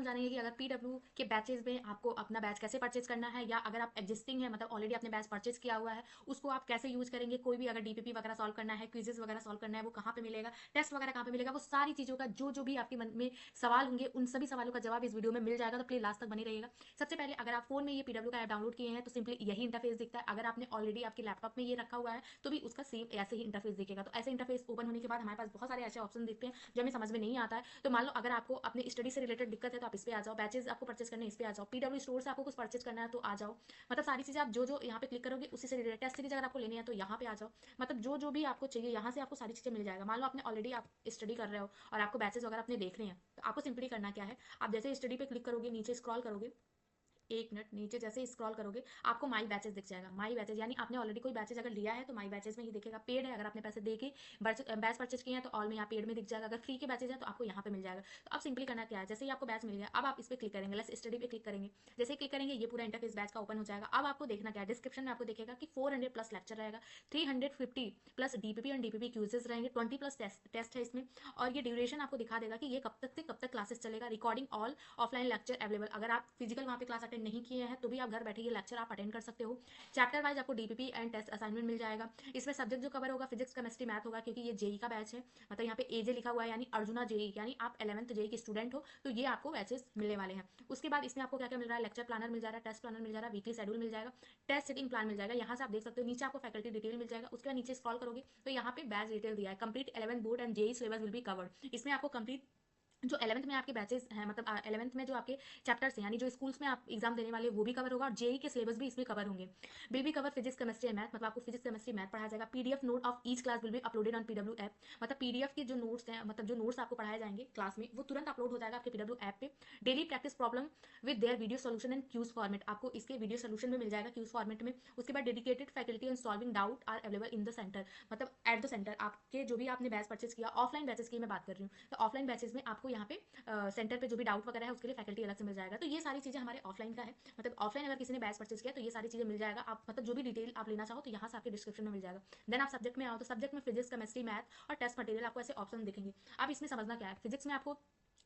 हम जानेंगे कि अगर पीडब्ल्यू के बैचेज में आपको अपना बैच कैसे परचेज करना है, या अगर आप एग्जिस्टिंग है मतलब ऑलरेडी आपने बैच परचेज किया हुआ है उसको आप कैसे यूज करेंगे, कोई भी अगर डीपीपी वगैरह सॉल्व करना है, क्विजेस वगैरह सॉल्व करना है, वो कहाँ पे मिलेगा, टेस्ट वगैरह कहाँ पे मिलेगा, वो सारी चीज़ों का जो भी आपके मन में सवाल होंगे उन सभी सवालों का जवाब इस वीडियो में मिल जाएगा। तो प्लीज लास्ट तक बने रहिएगा। सबसे पहले अगर आप फोन में ये पीडब्ल्यू का ऐप डाउनलोड किए हैं तो सिंपली यही इंटरफेस दिखता है। अगर आपने ऑलरेडी आपके लैपटॉप में ये रखा हुआ है तो भी उसका सेम ऐसे ही इंटरफेस दिखेगा। तो ऐसे इंटरफेस ओपन होने के बाद हमारे पास बहुत सारे ऐसे ऑप्शन दिखते हैं जो हमें समझ में नहीं आता है। तो मान लो अगर आपको अपने स्टडी से रिलेटेड दिक्कत है तो आप इस पे आ जाओ, बैचेज आपको परचेज करने इस पे आ जाओ, पीडब्ल्यू स्टोर से आपको कुछ परचेज करना है तो आ जाओ। मतलब सारी चीजें आप जो यहाँ पे क्लिक करोगे उसी से रिलेटेड, टेस्ट सीरीज अगर आपको लेनी है तो यहाँ पे आ जाओ। मतलब जो भी आपको चाहिए यहाँ से आपको सारी चीजें मिल जाएगा। मान लो आपने ऑलरेडी आप स्टडी कर रहे हो और आपको बैचेज वगैरह अपने देखने हैं तो आपको सिंपली करना क्या है, आप जैसे स्टडी पे क्लिक करोगे नीचे स्क्रॉल करोगे, एक मिनट नीचे जैसे ही स्क्रॉल करोगे आपको माई बैचेस दिख जाएगा। माई बैचेस यानी आपने ऑलरेडी कोई बैचेज अगर लिया है तो माई बैचेस में ही दिखेगा। पेड है अगर आपने पैसे दे के बैच परचेज किए हैं तो ऑल में यहाँ पेड में दिख जाएगा। अगर फ्री के बैचेज है तो आपको यहाँ पे मिल जाएगा। तो अब सिंपली करना क्या है, जैसे ही आपको बैच मिल गया अब आप इस पर क्लिक करेंगे, लेट्स स्टडी पे क्लिक करेंगे। जैसे क्लिक करेंगे ये पूरा इंटरफेस बैच का ओपन हो जाएगा। अब आपको देखना क्या है, डिस्क्रिप्शन में आपको दिखेगा कि 400 प्लस लेक्चर रहेगा, 350 प्लस डीपीपी और डीपीपी क्यूजेस रहेंगे, 20 प्लस टेस्ट है इसमें। और ये ड्यूरेशन आपको दिखा देगा कि ये कब तक से कब तक क्लासेस चलेगा। Recording all offline lecture available, अगर आप फिजिकल वहाँ पे क्लास अटेंड नहीं किए हैं तो भी आप घर बैठे ये लेक्चर आप अटेंड कर सकते हो। चैप्टर वाइज आपको डीपीपी एंड टेस्ट असाइनमेंट मिल जाएगा। इसमें सब्जेक्ट जो कवर होगा फिजिक्स केमिस्ट्री मैथ होगा, क्योंकि ये जेई का बैच है। मतलब यहाँ पे एजे लिखा हुआ है यानी अर्जुना जेई, यानी आप 11th जेई के स्टूडेंट हो तो ये आपको बैचेस मिलने वाले हैं। उसके बाद इसमें आपको क्या क्या मिल रहा है, लेक्चर प्लानर मिल जा रहा है, टेस्ट प्लानर मिल जा रहा है, वीकली शेड्यूल मिल जाएगा, टेस्ट सिटिंग प्लान मिल जाएगा। यहाँ से आप देख सकते हो नीचे आपको फैकल्टी डिटेल मिल जाएगा। उसके बाद नीचे स्क्रॉल करोगे तो यहाँ पे बैच डिटेल दिया है, complete 11 board and JEE syllabus will be covered. इसमें आपको कंप्लीट जो 11th में आपके बैचेस हैं, मतलब 11th में जो आपके चैप्टर्स हैं यानी जो स्कूल्स में आप एग्जाम देने वाले वो भी कवर होगा, और जेई के सिलेबस भी इसमें कवर होंगे। Will be cover physics chemistry and math, मतलब आपको फिजिक्स केमिस्ट्री मैथ पढ़ाया जाएगा। PDF note of each class will be uploaded on PW app, मतलब पीडीएफ के जो नोट्स हैं, मतलब जो नोट्स आपको पढ़ाए जाएंगे क्लास में वो तुरंत अपलोड हो जाएगा आपके पीडब्ल्यू ऐप पे। Daily practice problem with their video solution and quiz format, आपको इसके वीडियो सोल्यूशन में मिल जाएगा क्यूज फॉर्मेट में। उसके बाद dedicated faculty and solving doubt are available in the centre, मतलब एट द सेंटर आपके जो भी आपने बैच परचेज किया, ऑफलाइन बैचेस की मैं बात कर रही हूँ, तो ऑफलाइन बैचेस में आपको यहाँ पे सेंटर पे जो भी डाउट वगैरह है उसके लिए फैकल्टी अलग से मिल जाएगा। तो ये सारी चीजें हमारे ऑफलाइन का है। मतलब ऑफलाइन अगर किसी ने बैच परचेज किया तो ये सारी चीजें मिल जाएगा। आप मतलब जो भी डिटेल आप लेना चाहो तो यहाँ से आपके डिस्क्रिप्शन में मिल जाएगा। देन आप सब्जेक्ट में आओ तो सब्जेक्ट में फिजिक्स केमिस्ट्री मैथ और टेस्ट मटेरियल आपको ऐसे ऑप्शन दिखेंगे। अब इसमें समझना क्या है, फिजिक्स में आपको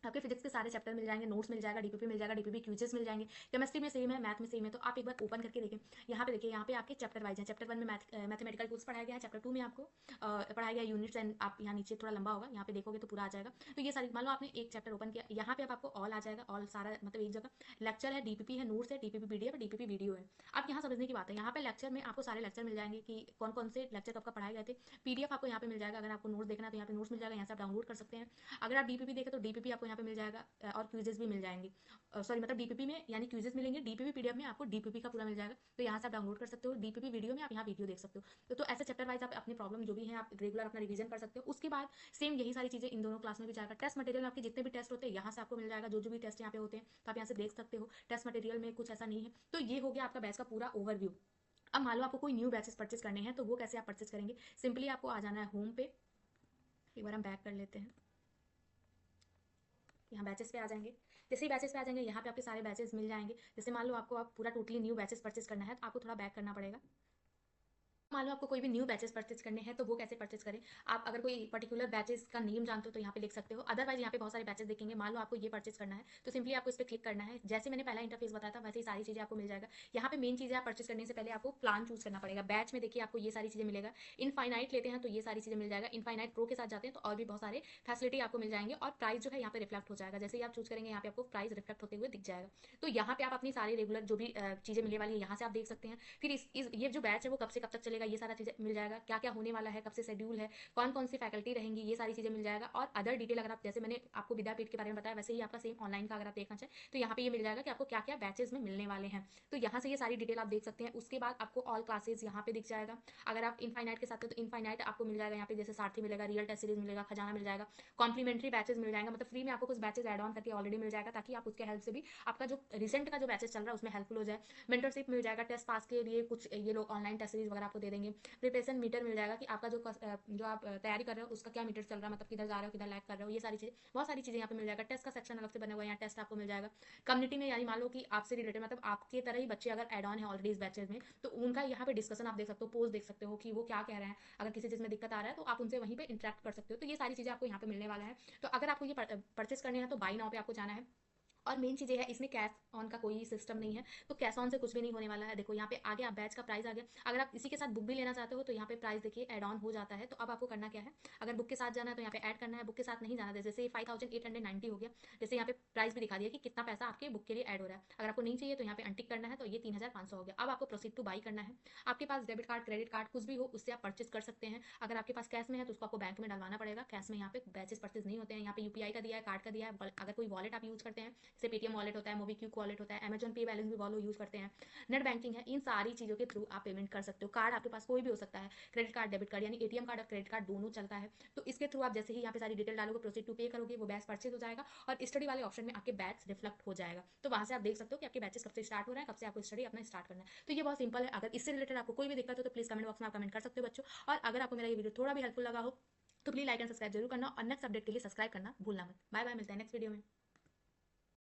आपके फिजिक्स के सारे चैप्टर मिल जाएंगे, नोट्स मिल जाएगा, डीपीपी मिल जाएगा, डीपीपी क्यूजेस मिल जाएंगे। केमिस्ट्री में सेम है, मैथ में सेम है। तो आप एक बार ओपन करके देखें, यहाँ पे देखिए, यहाँ पे आपके चैप्टर वाइज है। चैप्टर 1 में मैथमेटिकल टूल्स पढ़ाया गया है, चैप्टर 2 में आपको पढ़ाया गया यूनिट्स एंड, आप यहाँ नीचे थोड़ा लंबा होगा, यहाँ पे देखोगे तो पूरा आ जाएगा। तो ये सारी मान लो आपने एक चैप्टर ओपन किया, यहाँ पे अब आपको ऑल आ जाएगा, ऑल सारा मतलब एक जगह लेक्चर है, डीपीपी है, नोट्स है, डीपीपी पीडीएफ है, डीपीपी वीडियो है। अब यहाँ समझने की बात है, यहाँ पे लेक्चर में आपको सारे लेक्चर मिल जाएंगे कि कौन कौन से लेक्चर कब कब पढ़ाए गए थे। पीडीएफ आपको यहाँ पे मिल जाएगा, अगर आपको नोट्स देखना है तो यहाँ पे नोट्स मिल जाएगा, यहाँ से आप डाउनलोड कर सकते हैं। अगर आप डीपीपी देखें तो डीपीपी आपको यहाँ पे मिल जाएगा और क्यूजेस भी मिल जाएंगे। सॉरी मतलब डीपीपी में यानी क्यूजेस मिलेंगे, डीपीपी पीडीएफ में आपको डीपीपी का पूरा मिल जाएगा। तो यहाँ से आप डाउनलोड कर सकते हो। डीपीपी वीडियो में आप यहाँ वीडियो देख सकते हो। तो ऐसे चैप्टर वाइज आप अपनी प्रॉब्लम जो भी है आप रेगुलर अपना रिवीजन कर सकते हो। उसके बाद सेम यही सारी चीजें इन दोनों क्लास में भी जाएगा। टेस्ट मटेरियल में आपके जितने भी टेस्ट होते हैं यहाँ से आपको मिल जाएगा, जो भी टेस्ट यहाँ पे होते हैं तो आप यहाँ से देख सकते हो। टेस्ट मटेरियल में कुछ ऐसा नहीं है। तो ये हो गया आपका बैच का पूरा ओवरव्यू। अब मान लो आपको कोई न्यू बैचेस परचेज करने हैं तो वो कैसे आप परचेज करेंगे, सिंपली आपको आ जाना है होम पे। एक बार हम बैक कर लेते हैं, यहाँ बैचेस पे आ जाएंगे। जैसे ही बैचेस पे आ जाएंगे यहाँ पे आपके सारे बैचेस मिल जाएंगे। जैसे मान लो आपको आप पूरा टोटली न्यू बैचेस परचेज करना है तो आपको थोड़ा बैक करना पड़ेगा। मान लो आपको कोई भी न्यू बैचेस परचेज करने हैं तो वो कैसे परचेज करें। आप अगर कोई पर्टिकुलर बैचेस का नेम जानते हो तो यहाँ पे लिख सकते हो, अदरवाइज यहाँ पे बहुत सारे बैचेस दिखेंगे। मान लो आपको ये परचेज करना है तो सिंपली आपको इस पर क्लिक करना है। जैसे मैंने पहला इंटरफेस बताया था वैसे ही सारी चीजें आपको मिल जाएगा। यहाँ पे मेन चीजें आप परचेज करने से पहले आपको प्लान चूज करना पड़ेगा। बैच में देखिए आपको ये सारी चीजें मिलेगा। इनफाइनाइट लेते हैं तो ये सारी चीजें मिल जाएगा। इनफाइनाइट प्रो के साथ जाते हैं तो और भी बहुत सारे फैसिलिटी आपको मिल जाएंगे और प्राइस जो है यहाँ पे रिफ्लेक्ट हो जाएगा। जैसे ही आप चूज करेंगे यहाँ पे आपको प्राइस रिफ्लेक्ट होते हुए दिख जाएगा। तो यहाँ पे आप अपनी सारी रेगुलर जो भी चीजें मिलने वाली है यहाँ से आप देख सकते हैं। फिर ये जो बैच है वो कब से कब तक चलेगा ये सारा चीजें मिल जाएगा, क्या क्या होने वाला है, कब से शेड्यूल है, कौन कौन सी फैकल्टी रहेंगी, ये सारी चीजें मिल जाएगा। और अदर डिटेल अगर आप, जैसे मैंने आपको विद्यापीठ के बारे में बताया वैसे ही आपका सेम ऑनलाइन का अगर आप देखना चाहें तो यहाँ पे ये मिल जाएगा कि आपको क्या क्या बैचेज में मिलने वाले हैं। तो यहाँ से ये सारी डिटेल आप देख सकते हैं। उसके बाद आपको ऑल क्लासेज यहाँ पे दिख जाएगा। अगर आप इनफाइनाइट के साथ हो तो इनफाइनाइट आपको मिल जाएगा यहाँ पे, जैसे सारथी मिलेगा, रियल टेस्ट सीरीज मिलेगा, खजाना मिल जाएगा, कॉम्प्लीमेंट्री बैचेज मिल जाएगा। मतलब फ्री में आपको कुछ बैचेज एड ऑन करके ऑलरेडी मिल जाएगा ताकि आप उसके हेल्प से भी आपका जो रिसेंट का जो बैचेज चल रहा है उसमें हेल्पफुल हो जाए। मेंटरशिप मिल जाएगा, टेस्ट पास के लिए कुछ ये लोग ऑनलाइन टेस्ट सीरीज वगैरह आपको दे देंगे। प्रिपरेशन मीटर मिल जाएगा कि आपका जो आप तैयारी कर रहे हो उसका क्या मीटर चल रहा है, मतलब किधर जा रहे हो, किधर लैग कर रहे हो, ये सारी चीजें, बहुत सारी चीजें यहाँ पे मिल जाएगा। टेस्ट का सेक्शन अलग से बना हुआ है, यहाँ टेस्ट आपको मिल जाएगा। कम्युनिटी में यानी मान लो कि आपसे रिलेटेड मतलब आपके तरह ही बच्चे अगर एड ऑन है ऑलरेडी इस बैचेज में तो उनका यहाँ पे डिस्कशन आप देख सकते हो, पोस्ट देख सकते हो कि वो क्या कह रहे हैं। अगर किसी चीज में दिक्कत आ रहा है तो आप उनसे वहीं पे इंटरेक्ट कर सकते हो। तो ये सारी चीजें आपको यहाँ पे मिलने वाला है। तो अगर आपको ये परचेस करनी है तो बाई नाउ पे आपको जाना है और मेन चीज़ ये है, इसमें कैश ऑन का कोई सिस्टम नहीं है, तो कैश ऑन से कुछ भी नहीं होने वाला है। देखो यहाँ पे आगे आप बैच का प्राइस आ गया। अगर आप इसी के साथ बुक भी लेना चाहते हो तो यहाँ पे प्राइस देखिए ऐड ऑन हो जाता है। तो अब आपको करना क्या है, अगर बुक के साथ जाना है तो यहाँ पे ऐड करना है, बुक के साथ नहीं जाना, जैसे 5890 हो गया, जैसे यहाँ पे प्राइस भी दिखा दिया कि कितना पैसा आपके बुक के लिए ऐड हो रहा है। अगर आपको नहीं चाहिए तो यहाँ पे अनटिक करना है, तो ये 3500 हो गया। अब आपको प्रोसीड टू बाई करना है। आपके पास डेबिट कार्ड, क्रेडिट कार्ड कुछ भी हो, उससे आप परचेज कर सकते हैं। अगर आपके पास कैश में है तो उसको आपको बैंक में डलवाना पड़ेगा। कैश में यहाँ पे बैचेस परचेज नहीं होते हैं। यहाँ पे यूपीआई का दिया है, कार्ड का दिया है। अगर कोई वॉलेट आप यूज करते हैं, जैसे पेटीएम वॉलेट होता है, मोबीक्विक वॉलेट होता है, अमेजन पे बैलेंस भी वो यूज करते हैं, नेट बैंकिंग है, इन सारी चीज़ों के थ्रू आप पेमेंट कर सकते हो। कार्ड आपके पास कोई भी हो सकता है, क्रेडिट कार्ड, डेबिट कार्ड, यानी एटीएम कार्ड और क्रेडिट कार्ड दोनों चलता है। तो इसके थ्रू आप जैसे ही यहाँ पे सारी डिटेल डालोगे, प्रोसीड टू पे करोगे, वो बैच परचेज हो जाएगा और स्टडी वाले ऑप्शन में आपके बैच रिफ्लेक्ट हो जाएगा। तो वहां से आप देख सकते हो कि आपके बैचेस कब से स्टार्ट हो रहा है, कब से आपको स्टडी अपना स्टार्ट करना है। तो ये बहुत सिंपल है। अगर इससे रिलेटेड आपको कोई भी दिक्कत हो तो प्लीज कमेंट बॉक्स में आप कमेंट कर सकते हो बच्चों। और अगर आपको मेरा ये वीडियो थोड़ा भी हेल्पफुल लगा हो तो प्लीज लाइक एंड सब्सक्राइब जरूर करना, और नेक्स्ट अपडेट के लिए सब्सक्राइब करना भूलना मत। बाय बाय, मिलते हैं नेक्स्ट वीडियो में।